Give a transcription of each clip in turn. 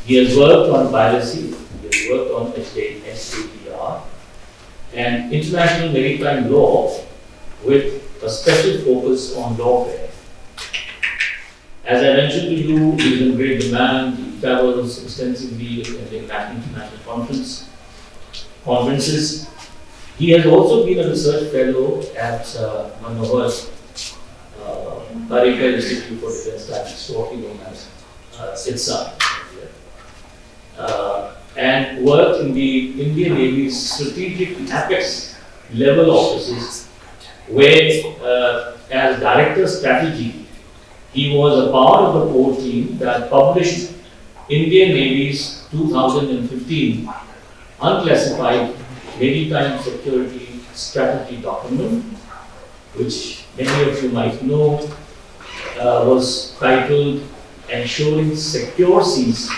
He has worked on piracy, he has worked on SATR and international maritime law with a special focus on lawfare. As I mentioned to you, he is in great demand. He travels extensively attending international conferences. He has also been a research fellow at Manohar's Maritime Institute for Defense Studies, shortly known as SITSA, and worked in the Indian Navy's strategic apex level offices, where as Director of Strategy, he was a part of the core team that published Indian Navy's 2015 unclassified maritime security strategy document, which many of you might know was titled Ensuring Secure Seas,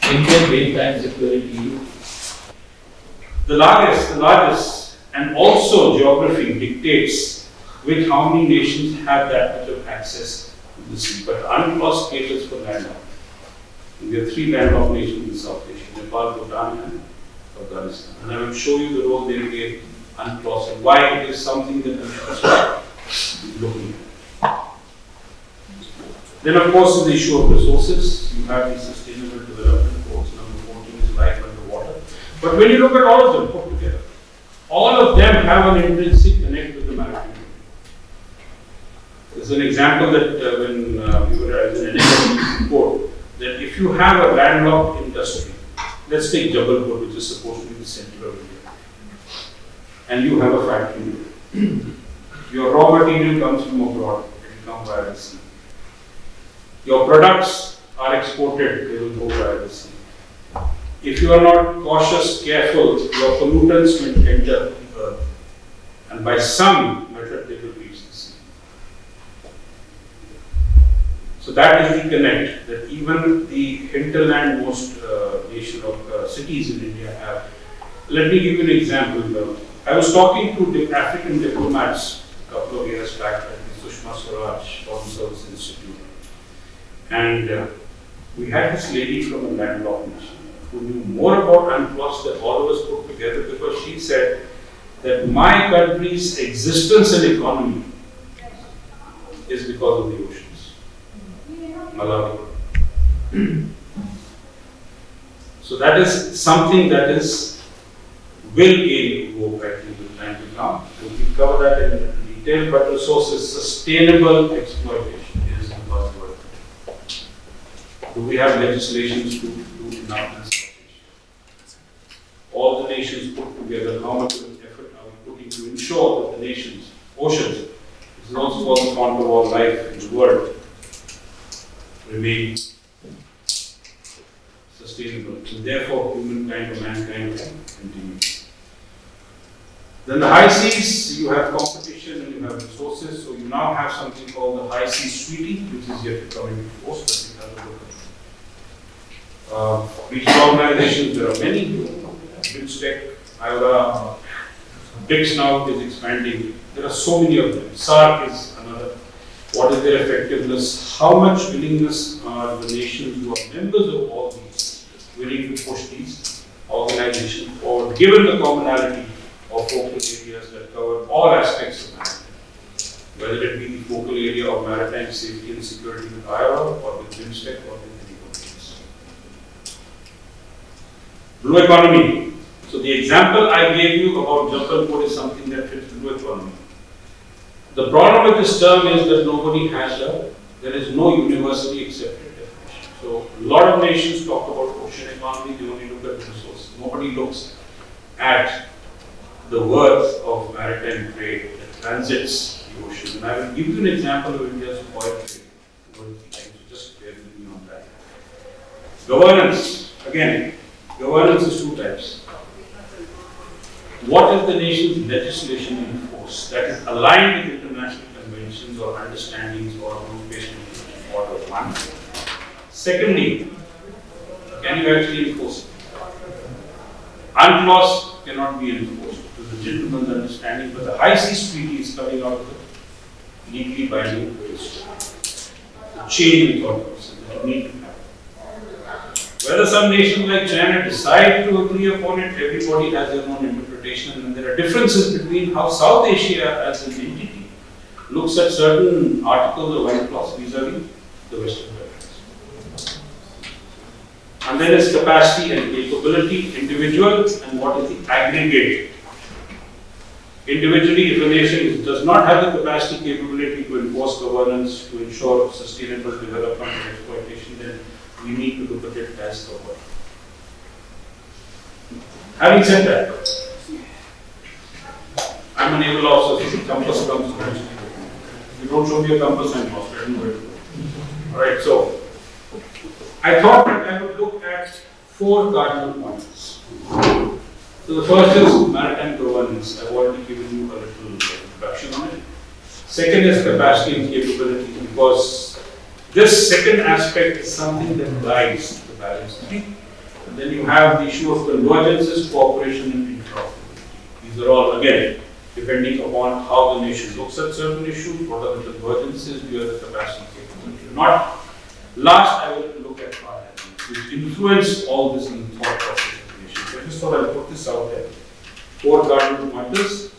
Indian Maritime Security. The largest, and also geography dictates with how many nations have that much of access to the sea. But UNCLOS caters for landlocked. We have 3 landlocked nations in South Asia: Nepal, Bhutan, and Afghanistan. And I will show you the role they play UNCLOS and why it is something that we should start looking at. Then, of course, is the issue of resources. You have the Sustainable Development Goals. Number 14 is life underwater. But when you look at all of them put together, all of them have an intrinsic connect with the maritime. There's an example that when we were as an energy report, that if you have a landlocked industry, let's take Jabalpur, which is supposed to be the center of India, and you have a factory. Your raw material comes from abroad, it will come via the sea. Your products are exported, they will go via the sea. If you are not cautious, careful, your pollutants will enter the earth, and by some method they will reach the sea. So that is the connect that even the hinterlandmost nation of cities in India have. Let me give you an example. I was talking to the African diplomats a couple of years back at the Sushma Swaraj Foreign Service Institute. And we had this lady from a landlocked nation who knew more about UNCLOS than all of us put together, because she said that my country's existence and economy is because of the oceans. Malawi. So that is something that will gain hope, I think, with time to come. We cover that in detail, but resources sustainable exploitation is the buzzword. Do we have legislations to do enough in South Asia? All the nations put together, how much of an effort are we putting to ensure that the nations, oceans, which is also called the fount of all life in the world, remain sustainable, and therefore humankind or mankind can continue. Then the high seas, you have competition and you have resources, so you now have something called the High Seas Treaty, which is yet to come into force, but we have a look at. Regional organizations, there are many. BIMSTEC, IORA, BRICS now is expanding. There are so many of them. SARC is another. What is their effectiveness? How much willingness are the nations who are members of all these willing to push these organizations forward, given the commonality of focal areas that cover all aspects of maritime, whether it be the focal area of maritime safety and security with IORA or with BIMSTEC or with any of these. Blue economy. So the example I gave you about Jabalpur is something that fits blue economy. The problem with this term is that nobody has there is no universally accepted definition. So a lot of nations talk about ocean economy, they only look at resources. Nobody looks at the worth of maritime trade that transits the ocean. And I will give you an example of India's oil trade. Just bear with me on that. Governance. Again, governance is 2 types. What is the nation's legislation in force that is aligned with international conventions or understandings or occupational order? 1. Secondly, can you actually enforce it? UNCLOS cannot be enforced to the gentleman's understanding, but the High Seas Treaty is coming out of the legally binding place. The change in thought process that you need to have. Whether some nations like China decide to agree upon it, everybody has their own interpretation, and there are differences between how South Asia as an entity looks at certain articles of UNCLOS vis-a-vis the Western countries. And then is capacity and capability, individual, and what is the aggregate. Individually, if a nation does not have the capacity, capability to enforce governance, to ensure sustainable development and exploitation, then we need to look at it as the world. Having said that, I'm a naval officer, so the compass comes eventually. If you don't show me a compass, I'm lost. I don't know where to go. Alright, so I thought that I would look at 4 cardinal points. So the first is maritime governance. I've already given you a little introduction on it. Second is capacity and capability, because this second aspect is something that guides the balance. And then you have the issue of convergences, cooperation, and interoperability. These are all, again, depending upon how the nation looks at certain issues, what are the convergences, do you have the capacity and capability or not. Last, I will look at parliament, which influence all this in thought process. I just thought I'll put this out there. 4 cardinal pointers.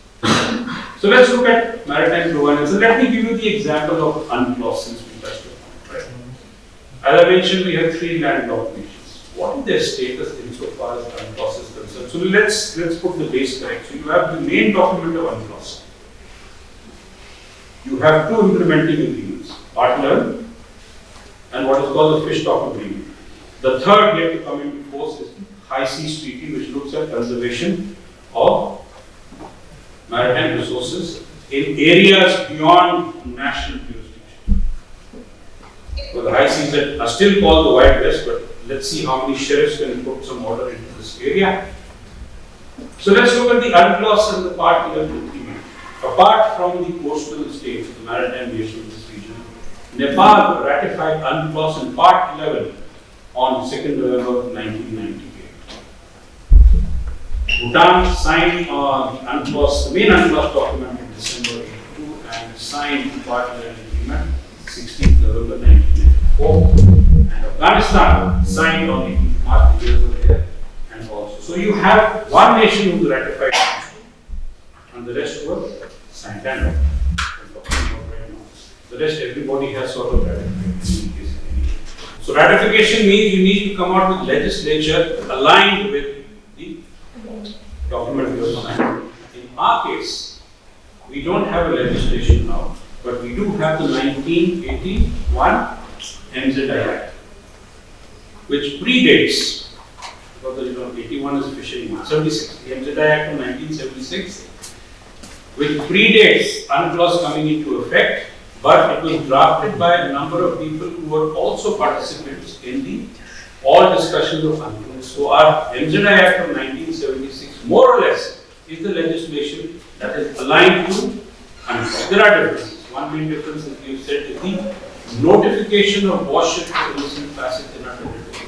So let's look at maritime governance. And let me give you the example of UNCLOS since we touched upon it. Right? As I mentioned, we have 3 landlocked nations. What is their status insofar as UNCLOS is concerned? So let's put the base correct. So you have the main document of UNCLOS. You have 2 implementing agreements, Part 11 and what is called the Fish Stock Agreement. The third yet to come into force is the High Seas Treaty, which looks at conservation of maritime resources in areas beyond national jurisdiction. So the high seas that are still called the Wild West, but let's see how many sheriffs can put some order into this area. So let's look at the UNCLOS and the Part 11 agreement. Apart from the coastal states, the maritime nations of this region, Nepal ratified UNCLOS in Part 11 on 2nd November 1998. Bhutan signed the UNCLOS, the main UNCLOS document in December 82 and signed Part 11 agreement 16th November 1994. And Afghanistan signed on 18th March, the years were there, and also. So you have one nation who ratified and the rest were signed. And the rest everybody has sort of ratified. So ratification means you need to come out with legislature aligned with the document you have signed. In our case, we don't have a legislation now, but we do have the 1981 MZI Act, which predates, because 81 is fishery, 76, the MZI Act of 1976, which predates UNCLOS coming into effect, but it was drafted by a number of people who were also participants in the all discussions of UNCLOS. So our MZI Act of 1976, more or less, is the legislation that is aligned to UNCLOS. There are differences. One main difference, as we have said, is the notification of warships for innocent passage in our territory.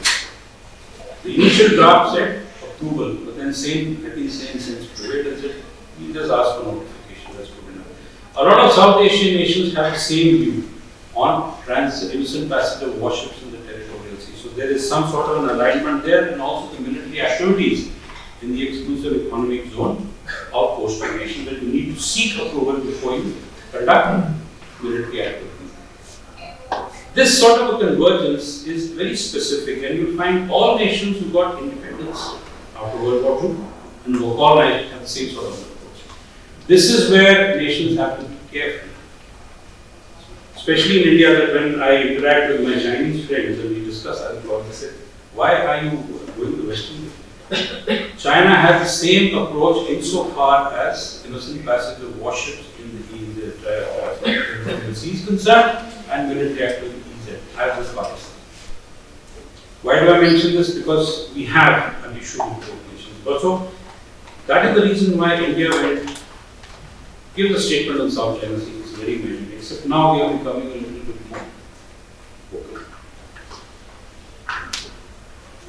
The initial draft said approval, but then same, I think same since prevailed, said we just ask for notification. That's good enough. A lot of South Asian nations have the same view on innocent passage of warships in the territorial sea. So there is some sort of an alignment there, and also the military activities in the exclusive economic zone of coastal nations that you need to seek approval before you conduct military activities. This sort of a convergence is very specific, and you'll find all nations who got independence after World War II and were colonized have the same sort of approach. This is where nations have to be careful. Especially in India, that when I interact with my Chinese friends and we discuss UNCLOS, they say, why are you going to Western way? China has the same approach insofar as innocent passage of warships in the sea is concerned and military activity is as is Pakistan. Why do I mention this? Because we have an issue with both nations. Also, that is the reason why India went give a statement on South China Sea is very measured, except now we are becoming a little bit more vocal.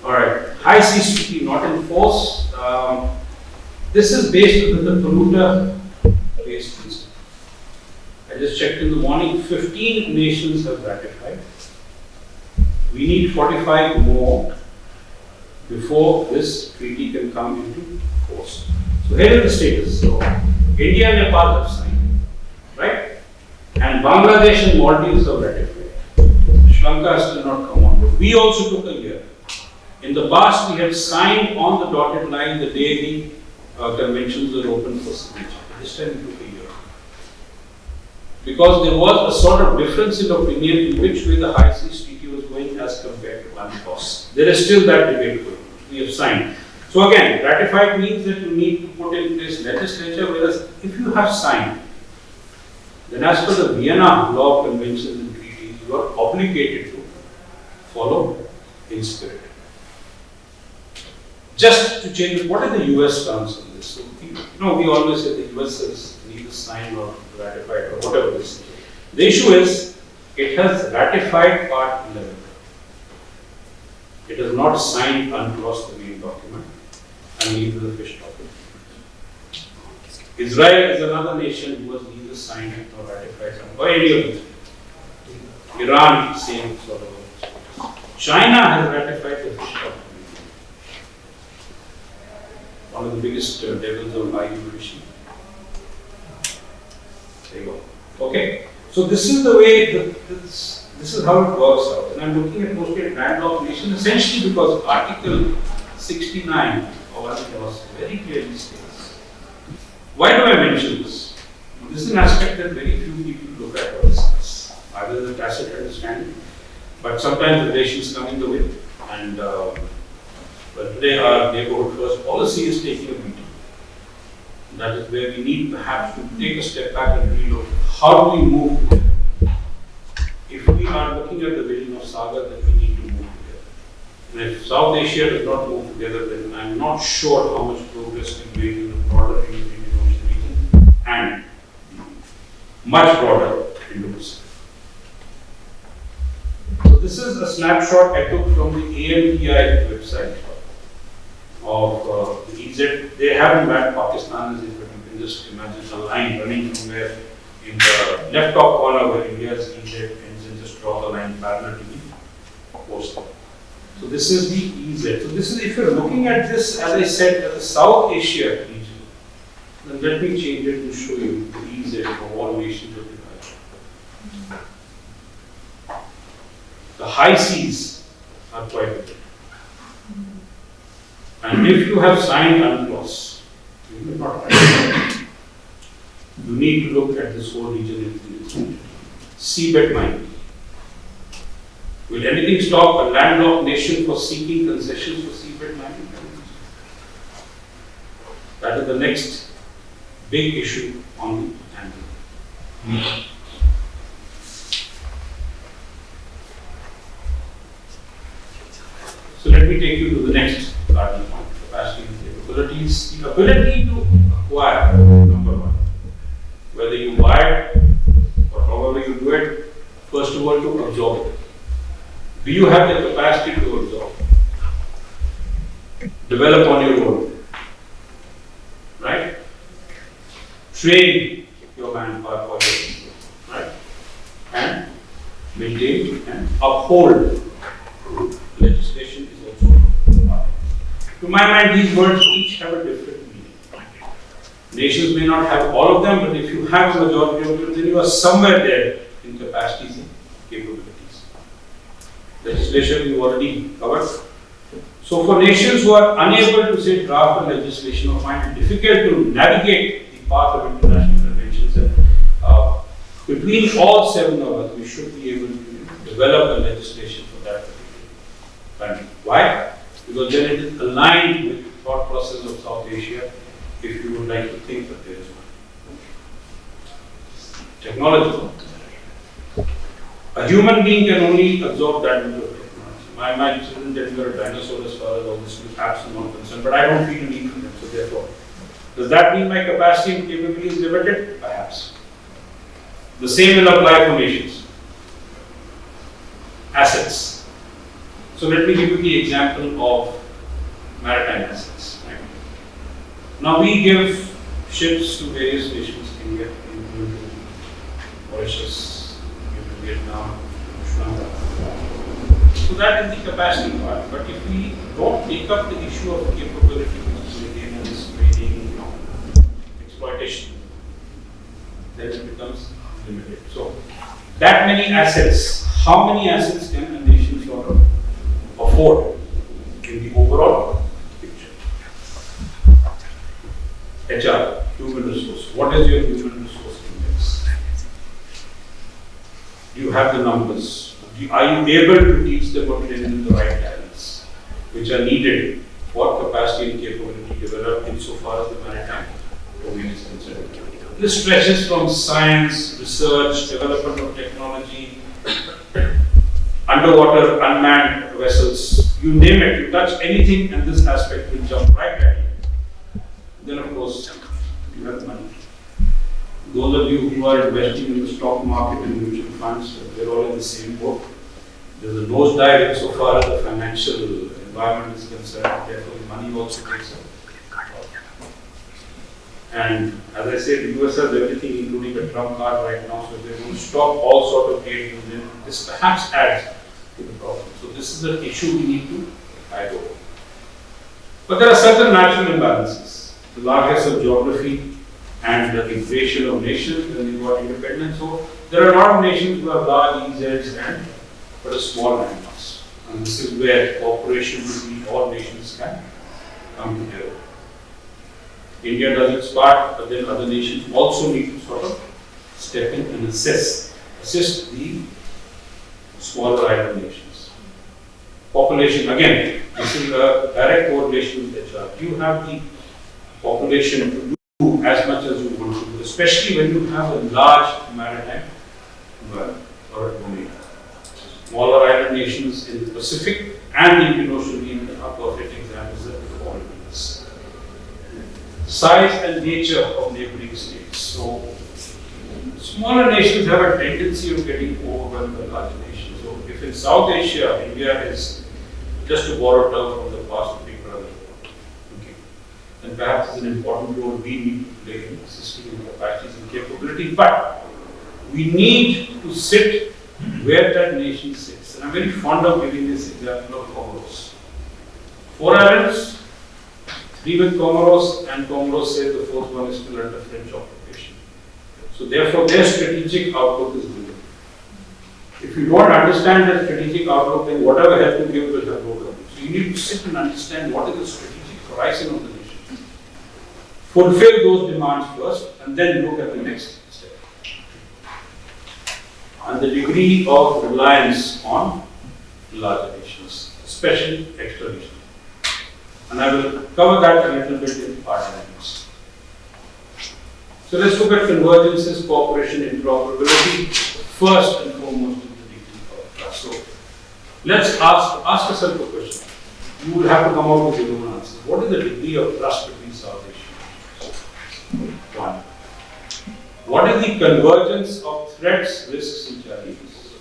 Alright, High Seas Treaty not in force. This is based on the polluter-based principle. I just checked in the morning, 15 nations have ratified. We need 45 more before this treaty can come into force. So here is the status. So India and Nepal have signed, right? And Bangladesh and Maldives have ratified. Sri Lanka has still not come on board. We also took a year. In the past, we had signed on the dotted line the day the conventions were open for signature. This time we took a year. Because there was a sort of difference in opinion in which way the High Seas Treaty was going as compared to UNCLOS. There is still that debate going. We have signed. So again, ratified means that you need to put in place legislature, whereas if you have signed, then as per the Vienna Law Conventions and Treaties, you are obligated to follow in spirit. Just to change, what are the US stance on this? So, we always say the US is neither signed or ratified or whatever this is. The issue is, it has ratified Part 11. It has not signed UNCLOS, the main document, and neither the fish document. Israel is another nation who has neither signed nor ratified or any of these. Iran, same sort of. China has ratified the fish document. One of the biggest devils of IU fishing. There you go. Okay. So this is the way, this is how it works out. And I'm looking at mostly at landlocked nations essentially because Article 69 of UNCLOS very clearly states. Why do I mention this? This is an aspect that very few people look at or discuss. Either the tacit understanding, but sometimes relations come in the way. And but today our neighborhood first policy is taking a beating. That is where we need perhaps to take a step back and relook. How do we move together? If we are looking at the vision of Saga, then we need to move together. And if South Asia does not move together, then I'm not sure how much progress we make in the broader Indian Ocean region and much broader Indo-Pacific. So this is a snapshot I took from the AMPI website of the EZ. They haven't mapped Pakistan as it, but you can just imagine a line running from where in the left top corner where India's EZ ends and just draw the line parallel to the coastal. So this is the EZ. So this is, if you're looking at this, as I said, as the South Asia region, then let me change it and show you the EZ of all nations of the world. The high seas are quite big. And if you have signed UNCLOS, you may not have. You need to look at this whole region in its region. Seabed mining. Will anything stop a landlocked nation for seeking concessions for seabed mining? That is the next big issue on the anvil. So let me take you to the next cardinal point. Capacity and capabilities. The ability to acquire, number one. Whether you buy it or however you do it, first of all to absorb it. Do you have the capacity to absorb? Develop on your own. Right? Train your manpower for your people. Right? And maintain and uphold. Legislation is also part. To my mind, these words each have a different meaning. Nations may not have all of them, but if you have a majority of them, then you are somewhere there in capacities and capabilities. Legislation you already covered. So for nations who are unable to say draft a legislation or find it difficult to navigate the path of international conventions, and between all 7 of us, we should be able to develop a legislation for that particular country. Why? Because then it is aligned with the thought process of South Asia, if you would like to think that there is one. Technology. A human being can only absorb that much of technology. My children tell me you're a dinosaur as far as all this apps are not concerned, but I don't feel a need for them, so therefore. Does that mean my capacity and capability is limited? Perhaps. The same will apply for nations. Assets. So let me give you the example of maritime assets. Right? Now we give ships to various nations, India, Mauritius, Vietnam, Sri Lanka. So that is the capacity part. But if we don't take up the issue of capability, maintenance, training, exploitation, then it becomes limited. So that many assets, how many assets can a nation sort of afford in the overall picture? HR, human resource. What is your human resource index? Do you have the numbers? Are you able to teach them or train them the right talents which are needed for capacity and capability developed insofar as the maritime domain is concerned? This stretches from science, research, development of technology, underwater unmanned vessels, you name it, you touch anything and this aspect will jump right at you. Then of course, you have money. Those of you who are investing in the stock market and mutual funds, we're all in the same boat. There's a nosedive insofar as the financial environment is concerned, therefore the money also takes up. And as I said, the US has everything, including a Trump card right now, so they're going to stop all sort of aid, and then this perhaps adds to the problem. So this is an issue we need to tide over. But there are certain natural imbalances. The largesse of geography and the integration of nations, and you've got independence. So there are a lot of nations who have large EZs and but a small landmass. And this is where cooperation between all nations can come together. India does its part, but then other nations also need to sort of step in and assist the smaller island nations. Population, again, this is a direct correlation with HR. You have the population to do as much as you want to do, especially when you have a large maritime environment or a domain. Smaller island nations in the Pacific and the Indian Ocean region are perfect examples of all of this. Size and nature of neighboring states. So, smaller nations have a tendency of getting overwhelmed by larger nations. So, if in South Asia, India is, just to borrow a term from the past, big brother, okay, then perhaps it's an important role we need to play in assisting in capacities and capability. But we need to sit where that nation sits. And I'm very fond of giving this example of Comoros. 4 islands, 3 with Comoros, and Comoros says the 4th one is still under French occupation. So therefore their strategic outlook is limited. If you don't understand that strategic outlook, then whatever help you give will have no value. So you need to sit and understand what is the strategic horizon of the nation. Fulfill those demands first, and then look at the next step. And the degree of reliance on larger nations, especially extra-regional. And I will cover that a little bit in part dynamics. So let's look at convergences, cooperation, interoperability, first and foremost in the degree of trust. So let's ask yourself a question. You will have to come out with your own answers. What is the degree of trust between South Asian nations? 1. What is the convergence of threats, risks, and challenges?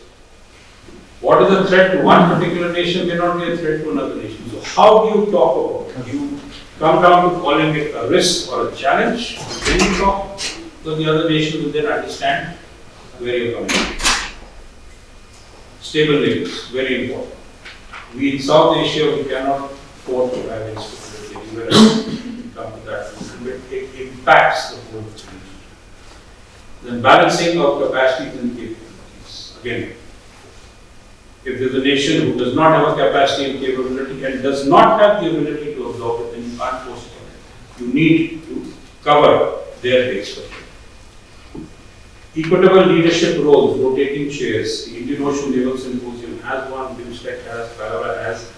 What is a threat to one particular nation may not be a threat to another nation. So how do you talk about it? Do you come down to calling it a risk or a challenge? Then you talk, so the other nation will then understand where you're coming from. Stable neighbors, very important. We in South Asia, we cannot afford to have instability anywhere else. We come to that, it impacts the whole region. Then balancing of capacities and capabilities. Again, if there's a nation who does not have a capacity and capability and does not have the ability to absorb it, then you can't force it on it. You need to cover their base. Equitable leadership roles, rotating chairs. The Indian Ocean Naval Symposium has one, BIMSTEC has, Parmar has.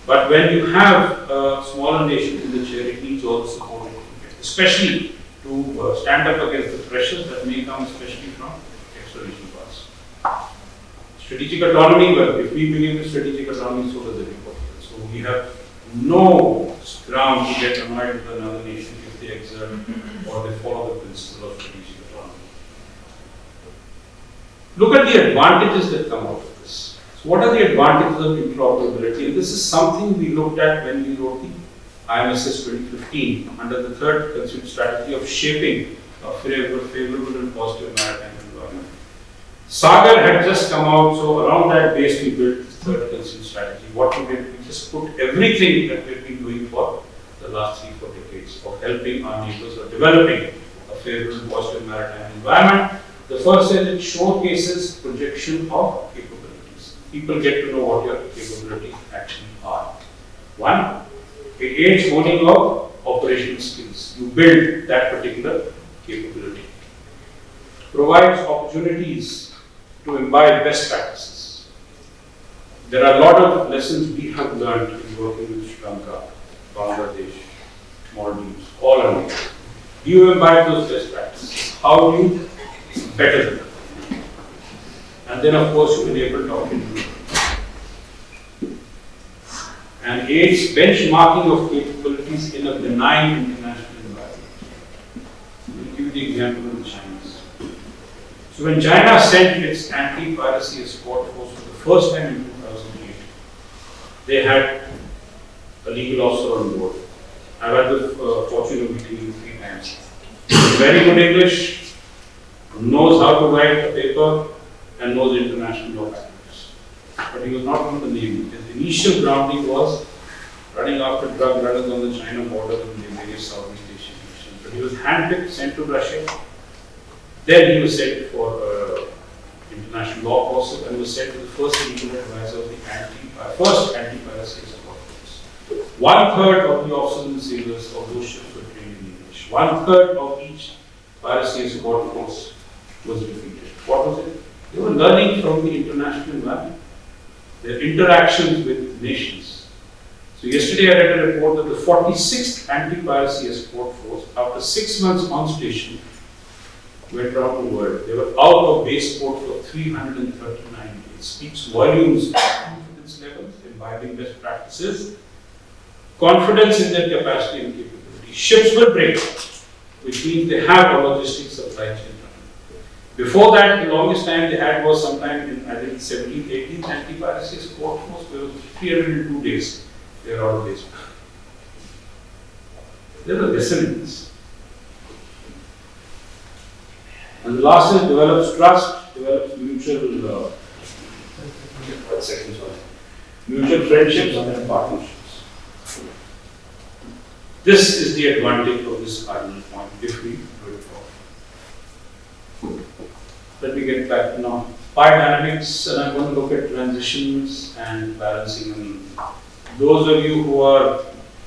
But when you have a smaller nation in the chair, it needs all the support it can get, especially to stand up against the pressures that may come, especially from extra-regional parts. Strategic autonomy, well, if we believe in strategic autonomy, so does everybody else. So we have no ground to get annoyed with another nation if they exert or they follow the principle of strategic autonomy. Look at the advantages that come out of this. So what are the advantages of interoperability? And this is something we looked at when we wrote the IMSS 2015 under the third concept strategy of shaping a favorable and positive maritime environment. Sagar had just come out, so around that base we built third consent strategy. What we did, we just put everything that we've been doing for the last 3-4 decades of helping our neighbors or developing a favorable positive maritime environment. The first is it showcases projection of capabilities. People get to know what your capabilities actually are. One, it aids honing of operational skills. You build that particular capability. Provides opportunities to imbibe best practices. There are a lot of lessons we have learned in working with Sri Lanka, Bangladesh, Maldives, all around. Do you imbibe those best practices? How do you better them? And then, of course, you enable talking and aids benchmarking of capabilities in a benign international environment. We'll give you the example of the Chinese. So when China sent its anti-piracy escort force for the first time in 2008, they had a legal officer on board. I've had the fortune of meeting him 3 times. Very good English, knows how to write a paper, and knows international law practice. But he was not from the Navy. His initial grounding was running after drug runners on the China border in the various Southeast Asian nations. But he was handpicked, sent to Russia. Then he was sent for international law courses and was sent to the first legal advisor of the first anti-piracy escort force. 1/3 of the officers and sailors of those ships were trained in English. 1/3 of each piracy escort force was defeated. What was it? They were learning from the international environment, their interactions with nations. So yesterday I read a report that the 46th anti-piracy escort force, after 6 months on station, went around the world. They were out of base port for 339 days. It speaks volumes of confidence levels, imbibing best practices, confidence in their capacity and capability. Ships will break, which means they have a logistics supply chain. Before that, the longest time they had was sometime in, I think, 17th, 18th anti-piracy escort force. There was 302 days. They were out of base. There was dissonance. And the last is develops trust, develops mutual mutual friendships and partnerships. This is the advantage of this cardinal point if we do it forward. Let me get back to now. Power dynamics, and I'm going to look at transitions and balancing. And those of you who are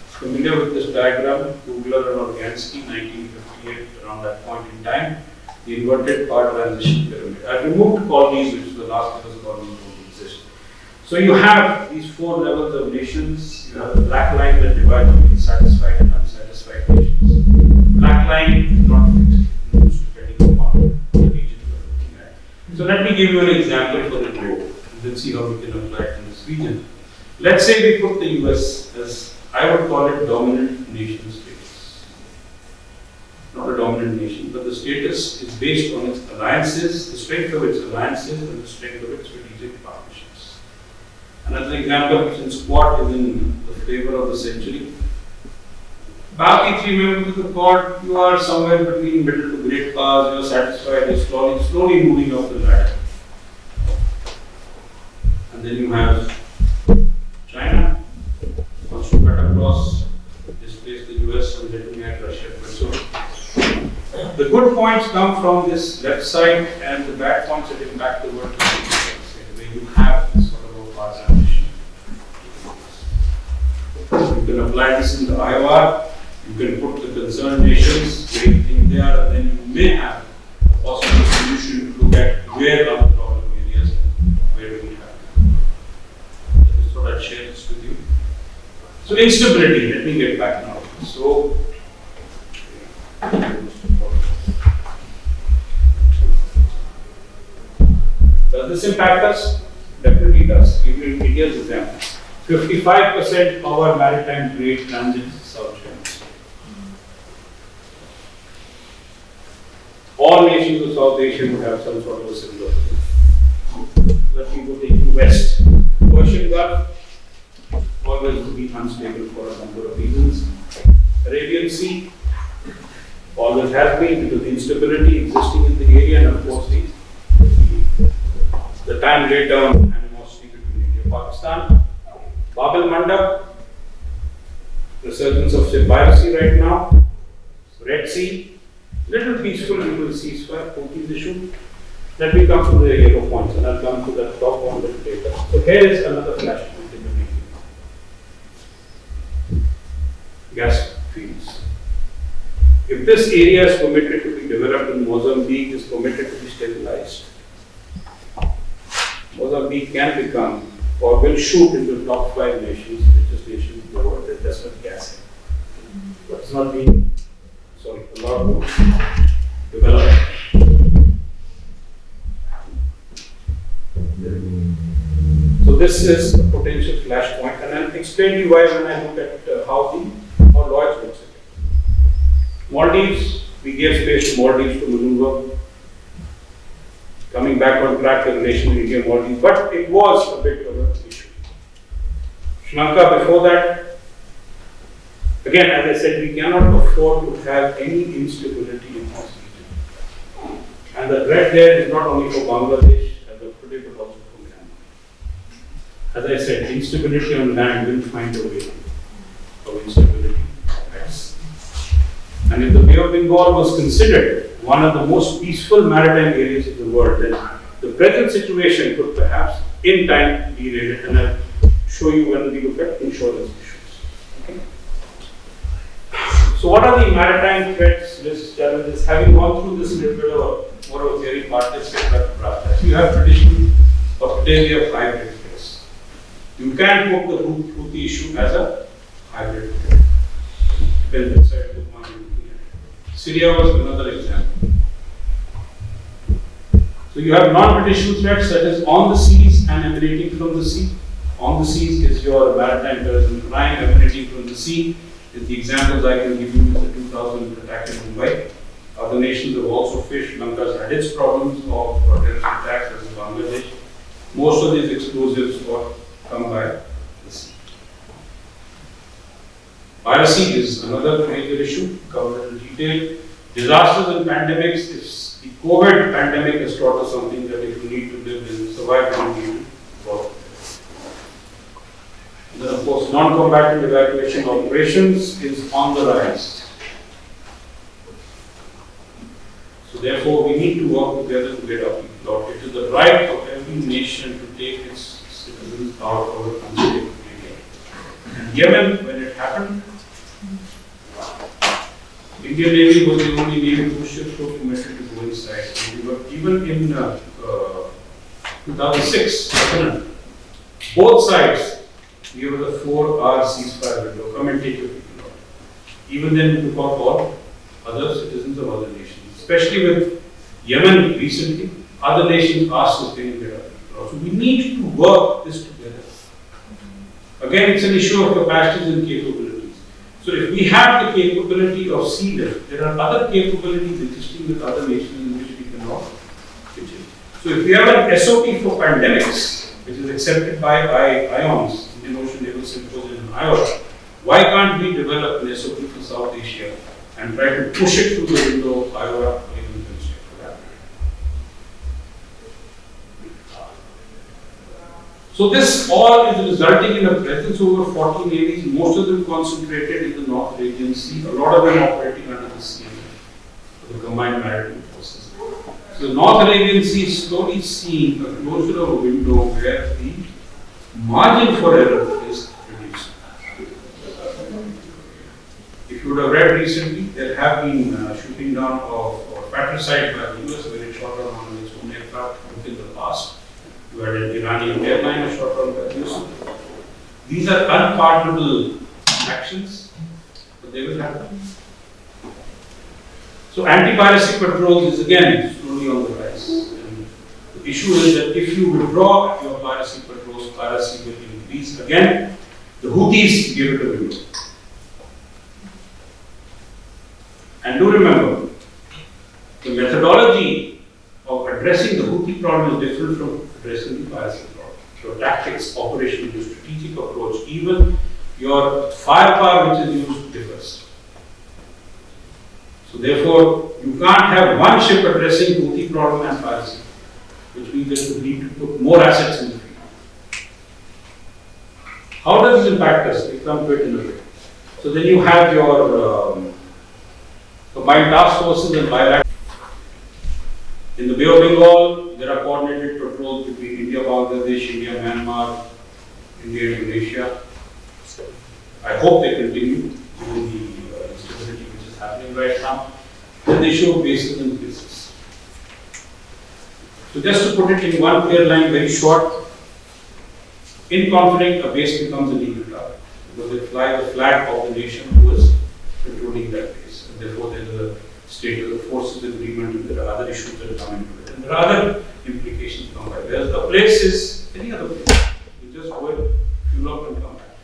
familiar with this diagram, Kugler and Organsky, 1958, around that point in time, the inverted power transition pyramid. I removed colonies, which is the last because colonies don't exist. So you have these 4 levels of nations. You have the black line that divides between satisfied and unsatisfied nations. Black line is not fixed, it moves depending upon the region you are looking at. So let me give you an example for the globe, and let's see how we can apply it in this region. Let's say we put the US as, I would call it, dominant nation status. Not a dominant nation, but the status is based on its alliances, the strength of its alliances, and the strength of its strategic partnerships. Another example, since Quad is in the flavor of the century, Baki 3 members of the Quad, you are somewhere between middle to great powers, you are satisfied, you are slowly moving up the ladder. And then you have China, wants to cut across, displace the US, and letting at Russia. So the good points come from this left side, and the bad points that impact the world where you have this sort of a power transition. You can apply this in the IOR, you can put the concerned nations where you think they are, and then you may have a possible solution to look at where are the problem areas and where do we have them. I just thought I'd share this with you. So instability, let me get back now. So does this impact us? Definitely does. Give you India's example. 55% of our maritime trade transits South China. All nations of South Asia would have some sort of a similar thing. Let me go take you west. Persian Gulf always will be unstable for a number of reasons. Arabian Sea always has been because instability existing in the area, and of course the time laid down animosity between India and Pakistan. Pakistan, Bab el Mandab, resurgence of piracy right now, Red Sea, little peaceful little ceasefire, Houthis issue. Let me come to the yellow points and I'll come to the top one little later. So here is another flashpoint in the making. Gas fields. If this area is permitted to be developed in Mozambique, is permitted to be stabilized, Mozambique can become or will shoot into the top 5 nations, richest nations in the world. That's not gas. But it's not being, allowed to develop. So this is a potential flashpoint, and I'll explain to you why when I look at how Lloyds looks at it. Maldives, we gave space to Maldives to maneuver. Coming back on track, the relation with India Maldives, but it was a bit of an issue. Sri Lanka before that, again, as I said, we cannot afford to have any instability in this region. And the threat there is not only for Bangladesh as of today, but also for Myanmar. As I said, instability on land will find a way of instability. And if the Bay of Bengal was considered one of the most peaceful maritime areas in the world, then the present situation could perhaps in time be rated, and I'll show you when we look at insurance issues. Okay. So what are the maritime threats, risks, challenges? Having gone through this little bit of more of a theory part, let's get back to brass. You have tradition, but today we have hybrid threats. You can put the Houthi issue as a hybrid threat. Depends on the side of the money. Syria was another example. So you have non-traditional threats, that is on the seas and emanating from the sea. On the seas is your maritime terrorism crime, emanating from the sea is the examples I can give you is the 2000 attack in Mumbai. Other nations have also faced. Sri Lanka has had its problems of terrorist attacks as in Bangladesh. Most of these explosives come by the sea. Piracy is another major issue, covered in detail. Disasters and pandemics, if the COVID pandemic has taught us something that if you need to live and survive, you need to work. And then of course, non-combatant evacuation operations is on the rise. So therefore, we need to work together to get our people out. It is the right of every nation to take its citizens out of a unstable area. In Yemen, when it happened, Indian Navy was the only Navy whose ships were permitted to go inside. Even in 2006, both sides gave us a 4-hour ceasefire window. Come and take your people out. Even then, we took out all other citizens of other nations. Especially with Yemen recently, other nations asked us to get our people out. So we need to work this together. Again, it's an issue of capacities and capabilities. So if we have the capability of sea level, there are other capabilities existing with other nations in which we cannot pitch in. So if we have an SOP for pandemics, which is accepted by IONS, Indian Ocean Naval Symposium in Iowa, why can't we develop an SOP for South Asia and try to push it through the window of Iowa or even for that? So this all is resulting in a presence over 40 navies, most of them concentrated in the North Arabian Sea, a lot of them operating under the CMA, the Combined Maritime Forces. So the North Arabian Sea is slowly seeing a closure of a window where the margin for error is reduced. If you would have read recently, there have been shooting down of patricide by the US when it shot down on its own aircraft within the past. You had an Iranian airliner shot down by the US. These are unpardonable actions, but they will happen. So anti-piracy patrols is again slowly on the rise. And the issue is that if you withdraw your piracy patrols, piracy will increase. Again, the Houthis give it a window. And do remember, the methodology of addressing the Houthi problem is different from addressing the piracy problem. Your tactics, operation, your strategic approach, even your firepower which is used differs. So therefore, you can't have one ship addressing Houthi problem and piracy, which means that you need to put more assets in the field. How does this impact us? We come to it in a bit. So then you have your combined task forces and bilateral. In the Bay of Bengal, there are coordinated patrols between India, Bangladesh, India, Myanmar, India, Indonesia. I hope they continue given the instability which is happening right now. Then they show bases and bases. So just to put it in one clear line, very short, in conflict, a base becomes a legal target because they fly the flag of the nation who is controlling that base. And therefore, there is a state of the forces agreement, and there are other issues that come into it. And there are other implications come by. Whereas the place is any other place. You just go and fuel up and come back.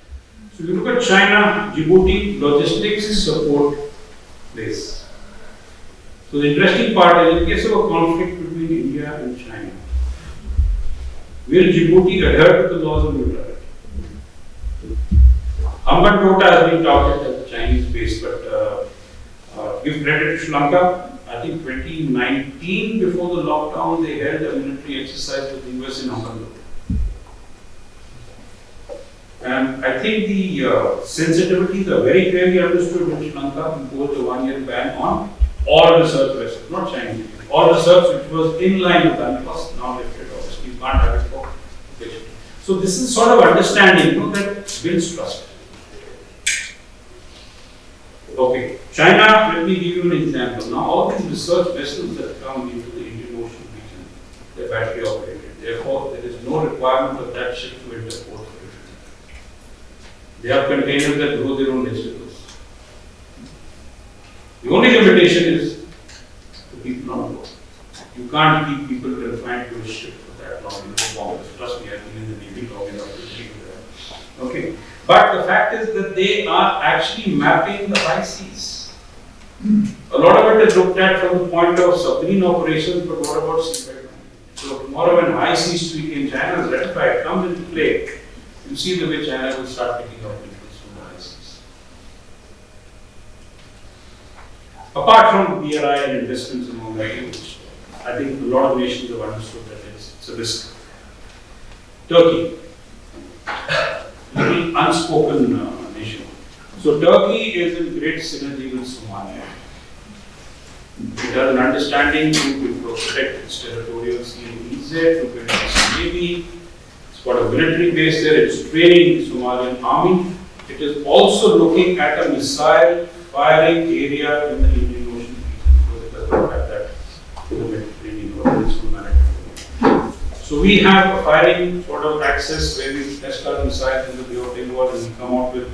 So if you look at China, Djibouti, logistics support place. So the interesting part is in case of a conflict between India and China, will Djibouti adhere to the laws of neutrality? Hambantota has been touted as a Chinese base, but give credit to Sri Lanka. I think 2019, before the lockdown, they held a military exercise with the US in Hambantota. And I think the sensitivities are very clearly understood in Sri Lanka, imposed a 1-year ban on all research vessels, not Chinese, all research which was in line with UNCLOS, now lifted. Obviously, you can't have it for fiction. So this is sort of understanding, that builds trust. Okay, China, let me give you an example. Now, all these research vessels that come into the Indian Ocean region, they're battery operated. Therefore, there is no requirement of that ship to enter port for refueling. They have containers that grow their own vegetables. The only limitation is the people on board. You can't keep people confined to a ship for that long. Trust me, I've been in the Navy long enough to deal with that. Okay. But the fact is that they are actually mapping the high seas. A lot of it is looked at from the point of submarine operations, but what about seabed? So tomorrow when high seas treaty in China is ratified, comes into play, you see the way China will start picking up influence from the high seas. Apart from BRI and investments and all that, which I think a lot of nations have understood that it's a risk. Turkey. Little unspoken nation. So Turkey is in great synergy with Somalia. It has an understanding to protect its territorial sea and EZ, to build its navy. It's got a military base there. It's training the Somalian army. It is also looking at a missile firing area in the Indian Ocean region, because it does not have that in the Mediterranean or its own maritime. So we have a firing sort of access where we test our missiles in the Bay of Bengal and we come out with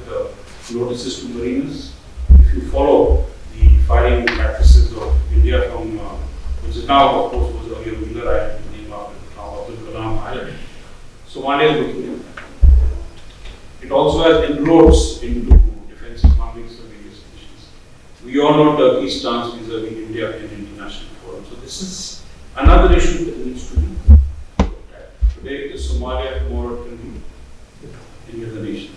notices to mariners. If you follow the firing practices of India from, which is now of course was earlier Wheeler Island, named after Abdul Kalam Island, Somalia is looking at that. It also has inroads into defense economics of various nations. We all know Turkey's stance vis-a-vis India in international forums. So this is another issue that needs to be. Today it is Somalia, tomorrow it can be any other nation.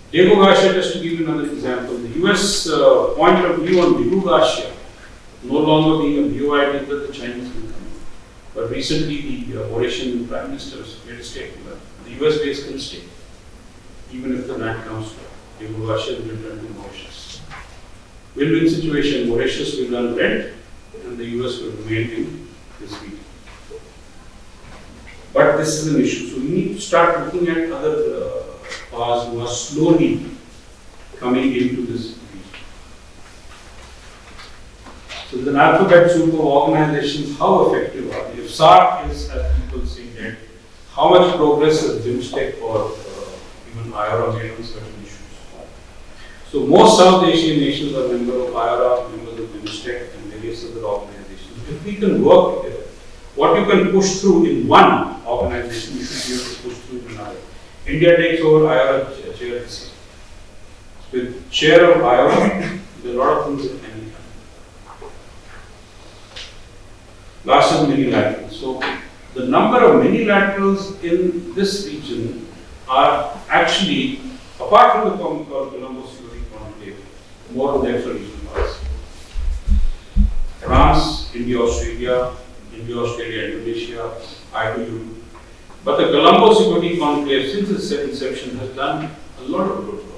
Diego Garcia, just to give you another example, the US point of view on Diego Garcia no longer being a BOI deal that the Chinese will come in. But recently the Mauritian Prime Minister made a statement that the US base can stay, even if the land comes to Diego Garcia will return to Mauritius. Win-win situation, Mauritius will run rent and the US will remain in this region. But this is an issue. So we need to start looking at other powers who are slowly coming into this region. So the alphabet soup of organizations, how effective are they? If SARC is, as people say, dead, how much progress has BIMSTEC or even IRA made on certain issues? So most South Asian nations are members of IRA, members of BIMSTEC and various other organizations. If we can work together, what you can push through in one organization, you should be able to push through in another. India takes over IRA chair this year. With chair of IRA, there are a lot of things that can be done. Last is minilaterals. So the number of minilaterals in this region are actually, apart from the Colombo Security Conclave, more of them are regional powers. France, India, Australia, Indonesia, ITU. But the Colombo Security Conclave, since its its inception has done a lot of good work.